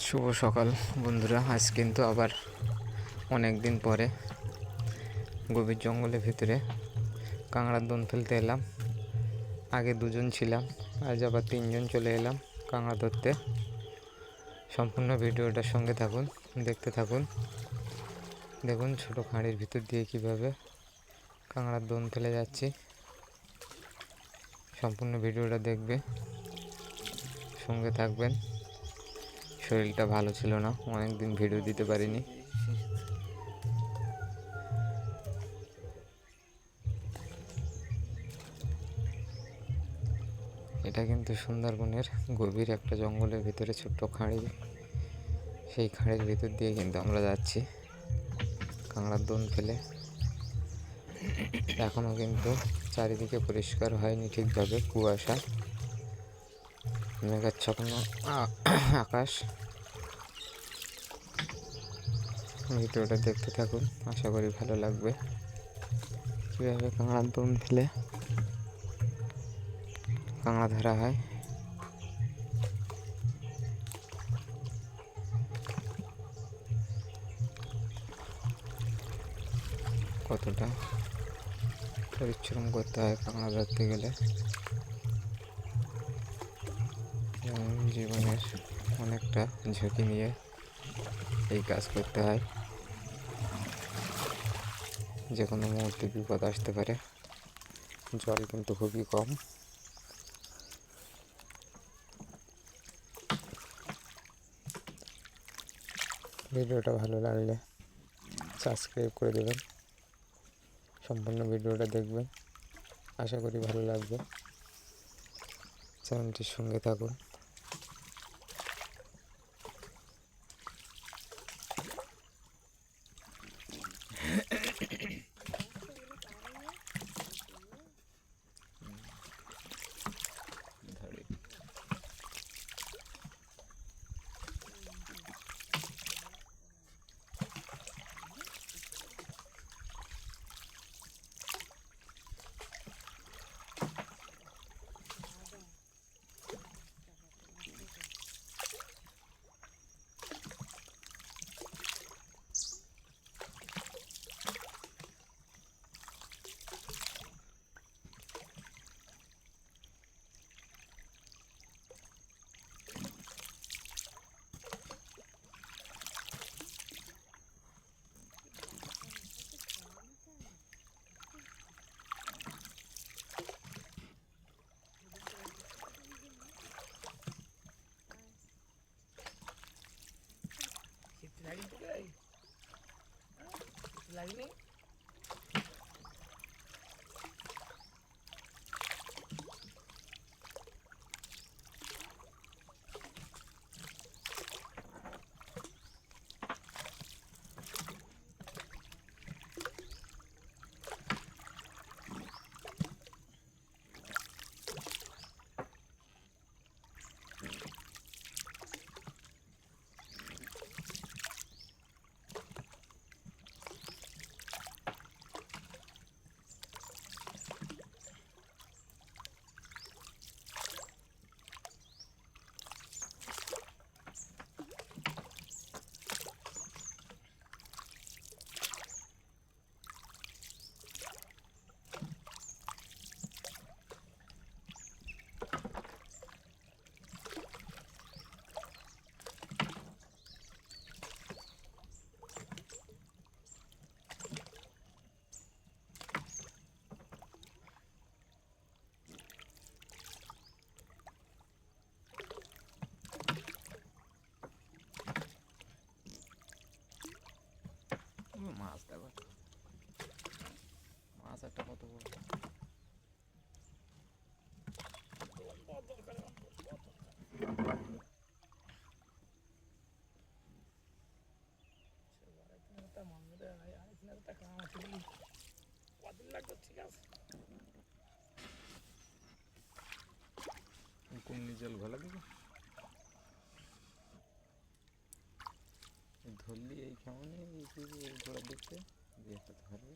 শুভ সকাল বন্ধুরা। আজ কিন্তু আবার অনেক দিন পরে গভীর জঙ্গলের ভিতরে কাঁকড়ার দোন ফেলতে এলাম। আগে দুজন ছিলাম, আজ আবার তিনজন চলে এলাম কাঁকড়া ধরতে। সম্পূর্ণ ভিডিওটার সঙ্গে থাকুন, দেখতে থাকুন। দেখুন ছোটো খাঁড়ির ভিতর দিয়ে কীভাবে কাঁকড়ার দোন ফেলে যাচ্ছি। সম্পূর্ণ ভিডিওটা দেখবে, সঙ্গে থাকবেন। শরীরটা ভালো ছিল না, অনেক দিন ভিডিও দিতে পারিনি। এটা কিন্তু সুন্দরবনের গভীর একটা জঙ্গলের ভিতরে ছোট্ট খাঁড়ি। সেই খাঁড়ির ভিতর দিয়ে কিন্তু আমরা যাচ্ছি কাঁকড়ার দোন ফেলে। এখনও কিন্তু চারিদিকে পরিষ্কার হয়নি ঠিকভাবে, কুয়াশা, মেঘাচ্ছন্ন আকাশ। ভিডিওটা দেখতে থাকুন, আশা করি ভালো লাগবে। কীভাবে কাঁকড়ার দোন ফেলে কাঁকড়া ধরা হয়। কতটা পরিশ্রম করতে হয় কাঁকড়া ধরতে গেলে। জীবনের অনেকটা ঝুঁকি নিয়ে এই কাজ করতে হয়। যে কোনো মুহূর্তে বিপদ আসতে পারে। জল কিন্তু খুবই কম। ভিডিওটা ভালো লাগলে সাবস্ক্রাইব করে দেবেন, সম্পূর্ণ ভিডিওটা দেখবেন, আশা করি ভালো লাগবে। চ্যানেলটির সঙ্গে থাকুন। লাগেনি। মাছ দেখো, মাছ একটা কত বড়। কুমনি জল ঘোলা দেবো, ধরলি এই কেমন এই গোড়া দেখতে দিয়ে হাতে হারবে।